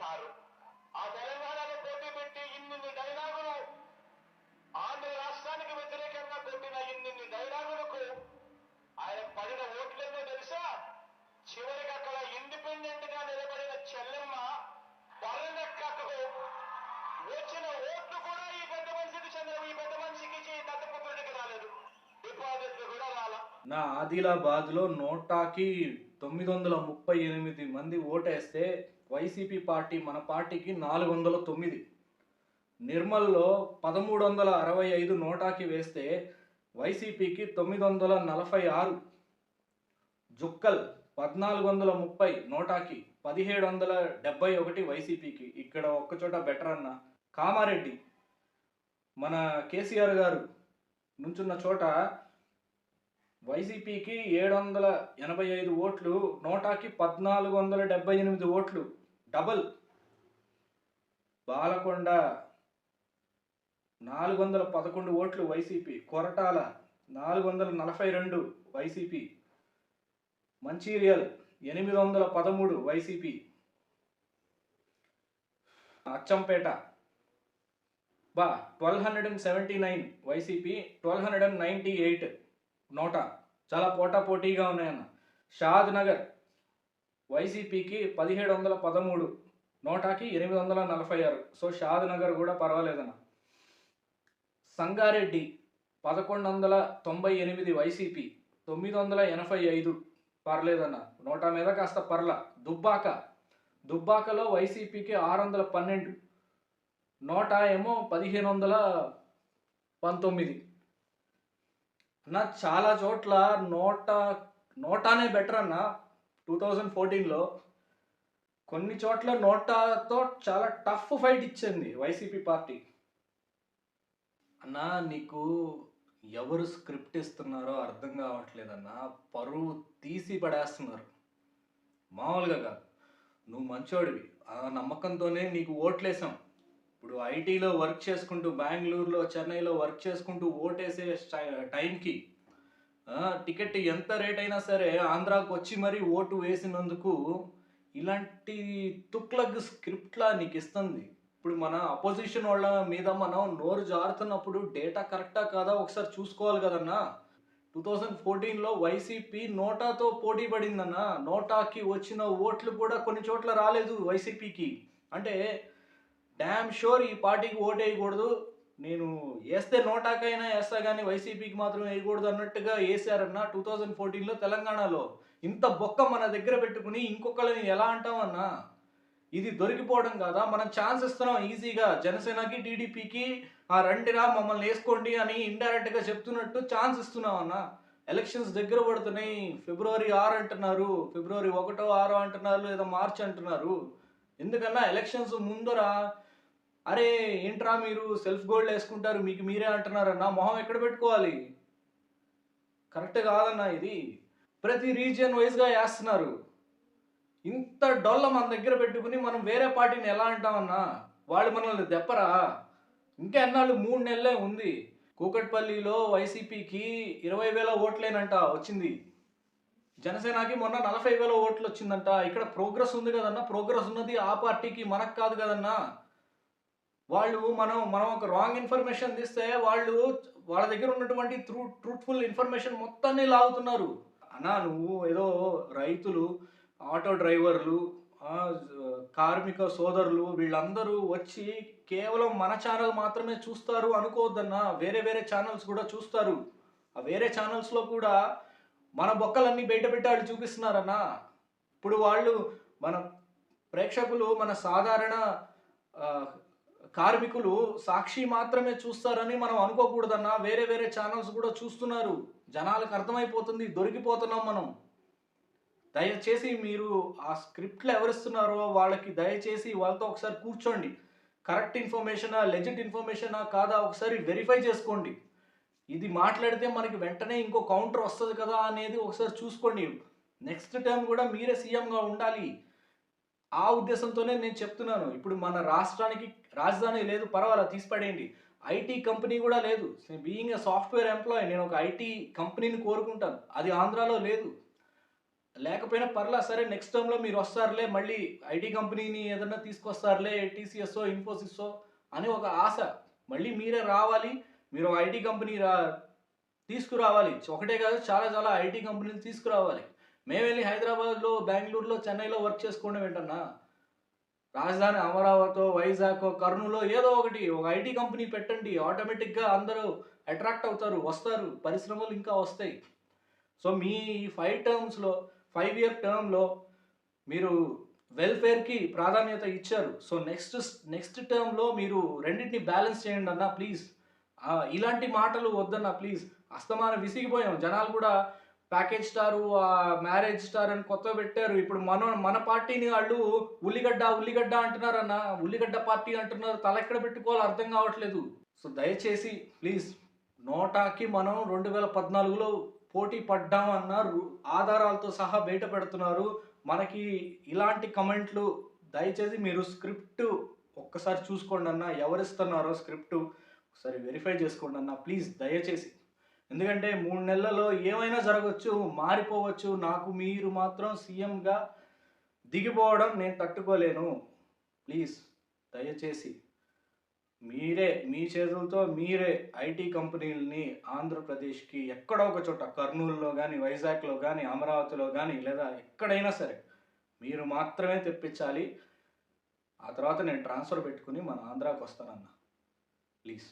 Sir ఆ తెలంగాణలో పోటీ పెట్టి ఇన్ని డైలాగులు ఆంధ్ర రాష్ట్రానికి వ్యతిరేకంగా కొట్టిన ఇన్ని డైలాగులకు ఆయన పడిన ఓట్లేదో తెలుసా? చివరికి అక్కడ ఇండిపెండెంట్ గా నిలబడిన చెల్లెమ్మ పర్రెక్కకు వచ్చిన ఓట్లు కూడా ఈ పెద్ద మనిషికి చెందిన ఈ పెద్ద మనిషికి దత్తపుత్రుడికి రాలేదు, డిపాజిట్లు కూడా రాలా. నా ఆదిలాబాద్ లో నోటాకి 938 మంది ఓటేస్తే వైసీపీ పార్టీ మన పార్టీకి 409. నిర్మల్లో 1365 నోటాకి వేస్తే వైసీపీకి 946. జుక్కల్ 1430 నోటాకి 1771 వైసీపీకి. ఇక్కడ ఒక్కచోట బెటర్ అన్న కామారెడ్డి మన కేసీఆర్ గారు నుంచున్న చోట వైసీపీకి 785 ఓట్లు, నోటాకి 1478 ఓట్లు, డబల్. బాలకొండ 411 ఓట్లు YCP, Koratala 442 YCP, Mancherial 813 YCP, Achampet 1279 YCP, 1298 నోటా. చాలా పోటాపోటీగా ఉన్నాయన్న. షాద్ నగర్ వైసీపీకి 1713, నోటాకి 846. సో షాద్ నగర్ కూడా పర్వాలేదన్న. సంగారెడ్డి 1198 వైసీపీ, 985 పర్లేదన్న, నోటా మీద కాస్త పర్ల. దుబ్బాకలో వైసీపీకి 612, నోటా ఏమో 1519 అన్న. చాలా చోట్ల నోటానే బెటర్ అన్న. 2014లో కొన్ని చోట్ల నోటాతో చాలా టఫ్ ఫైట్ ఇచ్చింది వైసీపీ పార్టీ. అన్న నీకు ఎవరు స్క్రిప్ట్ ఇస్తున్నారో అర్థం కావట్లేదన్న. పరువు తీసి పడేస్తున్నారు, మామూలుగా కాదు. నువ్వు మంచోడివి, ఆ నమ్మకంతోనే నీకు ఓట్లేసాం. ఇప్పుడు ఐటీలో వర్క్ చేసుకుంటూ, బెంగళూరులో చెన్నైలో వర్క్ చేసుకుంటూ ఓటేసే టైంకి టికెట్ ఎంత రేట్ అయినా సరే ఆంధ్రాకు వచ్చి మరీ ఓటు వేసినందుకు ఇలాంటి తుక్లక్ స్క్రిప్ట్లా నీకు ఇస్తుంది. ఇప్పుడు మన అపోజిషన్ వాళ్ళ మీద మనం నోరు జారుతున్నప్పుడు డేటా కరెక్టా కాదా ఒకసారి చూసుకోవాలి కదన్నా. 2014లో వైసీపీ నోటాతో పోటీ పడిందన్న. నోటాకి వచ్చిన ఓట్లు కూడా కొన్ని చోట్ల రాలేదు వైసీపీకి. అంటే డ్యామ్ షూర్ ఈ పార్టీకి ఓటు వేయకూడదు, నేను వేస్తే నోటాకైనా వేస్తా కానీ వైసీపీకి మాత్రం వేయకూడదు అన్నట్టుగా వేసారన్న 2014లో తెలంగాణలో. ఇంత బొక్క మన దగ్గర పెట్టుకుని ఇంకొకళ్ళని ఎలా అంటామన్నా? ఇది దొరికిపోవడం కాదా? మనం ఛాన్స్ ఇస్తున్నాం ఈజీగా. జనసేనకి టీడీపీకి రండిరా మమ్మల్ని వేసుకోండి అని ఇండైరెక్ట్గా చెప్తున్నట్టు ఛాన్స్ ఇస్తున్నాం అన్న. ఎలక్షన్స్ దగ్గర పడుతున్నాయి. ఫిబ్రవరి 6 అంటున్నారు, ఫిబ్రవరి 1, 6 అంటున్నారు, లేదా మార్చి అంటున్నారు. ఎందుకన్నా ఎలక్షన్స్ ముందర అరే ఏంట్రా మీరు సెల్ఫ్ గోల్డ్ వేసుకుంటారు మీకు మీరే అంటున్నారన్నా. మొహం ఎక్కడ పెట్టుకోవాలి? కరెక్ట్ కాదన్నా ఇది. ప్రతి రీజియన్ వైజ్గా వేస్తున్నారు. ఇంత డొల్ల మన దగ్గర పెట్టుకుని మనం వేరే పార్టీని ఎలా అంటామన్నా? వాళ్ళు మనల్ని దెప్పరా? ఇంకా ఎన్నాళ్ళు? 3 నెలలే ఉంది. కూకట్పల్లిలో వైసీపీకి 20,000 ఓట్లేనంట వచ్చింది. జనసేనకి మొన్న 40,000 ఓట్లు వచ్చిందంట. ఇక్కడ ప్రోగ్రెస్ ఉంది కదన్నా. ప్రోగ్రెస్ ఉన్నది ఆ పార్టీకి, మనకు కాదు కదన్నా. వాళ్ళు మనం ఒక రాంగ్ ఇన్ఫర్మేషన్ తీస్తే వాళ్ళు వాళ్ళ దగ్గర ఉన్నటువంటి ట్రూత్ఫుల్ ఇన్ఫర్మేషన్ మొత్తాన్ని లాగుతున్నారు అన్నా. నువ్వు ఏదో రైతులు, ఆటో డ్రైవర్లు, కార్మిక సోదరులు వీళ్ళందరూ వచ్చి కేవలం మన ఛానల్ మాత్రమే చూస్తారు అనుకోవద్దన్నా. వేరే ఛానల్స్ కూడా చూస్తారు. ఆ వేరే ఛానల్స్లో కూడా మన బొక్కలన్నీ బయట పెట్టి వాళ్ళు చూపిస్తున్నారన్నా. ఇప్పుడు వాళ్ళు మన ప్రేక్షకులు, మన సాధారణ కార్మికులు సాక్షి మాత్రమే చూస్తారని మనం అనుకోకూడదన్నా. వేరే ఛానల్స్ కూడా చూస్తున్నారు. జనాలకు అర్థమైపోతుంది, దొరికిపోతున్నాం మనం. దయచేసి మీరు ఆ స్క్రిప్ట్లు ఎవరిస్తున్నారో వాళ్ళకి దయచేసి వాళ్ళతో ఒకసారి కూర్చోండి. కరెక్ట్ ఇన్ఫర్మేషనా, లెజిట్ ఇన్ఫర్మేషనా కాదా ఒకసారి వెరిఫై చేసుకోండి. ఇది మాట్లాడితే మనకి వెంటనే ఇంకో కౌంటర్ వస్తుంది కదా అనేది ఒకసారి చూసుకోండి. నెక్స్ట్ టైం కూడా మీరే సీఎంగా ఉండాలి. ఆ ఉద్దేశంతోనే నేను చెప్తున్నాను. ఇప్పుడు మన రాష్ట్రానికి రాజధాని లేదు, పర్వాలేదు తీసిపడేయండి. ఐటీ కంపెనీ కూడా లేదు. బీయింగ్ ఏ సాఫ్ట్వేర్ ఎంప్లాయీ నేను ఒక ఐటీ కంపెనీని కోరుకుంటాను. అది ఆంధ్రాలో లేదు. లేకపోయినా పర్లా, సరే నెక్స్ట్ టర్మ్లో మీరు వస్తారులే, మళ్ళీ ఐటీ కంపెనీని ఏదన్నా తీసుకొస్తారులే, టీసీఎస్ఓ ఇన్ఫోసిస్ఓ అని ఒక ఆశ. మళ్ళీ మీరే రావాలి, మీరు ఐటీ కంపెనీ తీసుకురావాలి. ఒకటే కాదు, చాలా చాలా ఐటీ కంపెనీలు తీసుకురావాలి. మేము వెళ్ళి హైదరాబాద్లో, బెంగళూరులో, చెన్నైలో వర్క్ చేసుకోవడం ఏంటన్నా? రాజధాని అమరావతో, వైజాగో, కర్నూలో ఏదో ఒకటి ఒక ఐటీ కంపెనీ పెట్టండి. ఆటోమేటిక్గా అందరూ అట్రాక్ట్ అవుతారు, వస్తారు, పరిశ్రమలు ఇంకా వస్తాయి. సో మీ 5 ఇయర్ టర్మ్లో మీరు వెల్ఫేర్కి ప్రాధాన్యత ఇచ్చారు. సో నెక్స్ట్ టర్మ్లో మీరు రెండింటిని బ్యాలెన్స్ చేయండి అన్న ప్లీజ్. ఇలాంటి మాటలు వద్దన్న ప్లీజ్. అస్తమానం విసిగిపోయాం. జనాలు కూడా ప్యాకేజ్ స్టారు, మ్యారేజ్ స్టార్ అని కొత్త పెట్టారు. ఇప్పుడు మన పార్టీని వాళ్ళు ఉల్లిగడ్డ అంటున్నారన్న. ఉల్లిగడ్డ పార్టీ అంటున్నారు. తల ఎక్కడ పెట్టుకోవాలో అర్థం కావట్లేదు. సో దయచేసి ప్లీజ్, నోటాకి మనం 2014లో పోటీ పడ్డామన్న ఆధారాలతో సహా బయట పెడుతున్నారు. మనకి ఇలాంటి కమెంట్లు దయచేసి మీరు స్క్రిప్ట్ ఒక్కసారి చూసుకోండి అన్న. ఎవరిస్తున్నారో స్క్రిప్ట్ ఒకసారి వెరిఫై చేసుకోండి అన్న ప్లీజ్, దయచేసి. ఎందుకంటే 3 నెలల్లో ఏమైనా జరగవచ్చు, మారిపోవచ్చు. నాకు మీరు మాత్రం సీఎంగా దిగిపోవడం నేను తట్టుకోలేను. ప్లీజ్ దయచేసి మీరే మీ చేతులతో మీరే ఐటీ కంపెనీలని ఆంధ్రప్రదేశ్కి ఎక్కడో ఒక చోట, కర్నూలులో కానీ, వైజాగ్లో కానీ, అమరావతిలో కానీ, లేదా ఎక్కడైనా సరే మీరు మాత్రమే తెప్పించాలి. ఆ తర్వాత నేను ట్రాన్స్ఫర్ పెట్టుకుని మన ఆంధ్రాకి వస్తానన్న ప్లీజ్.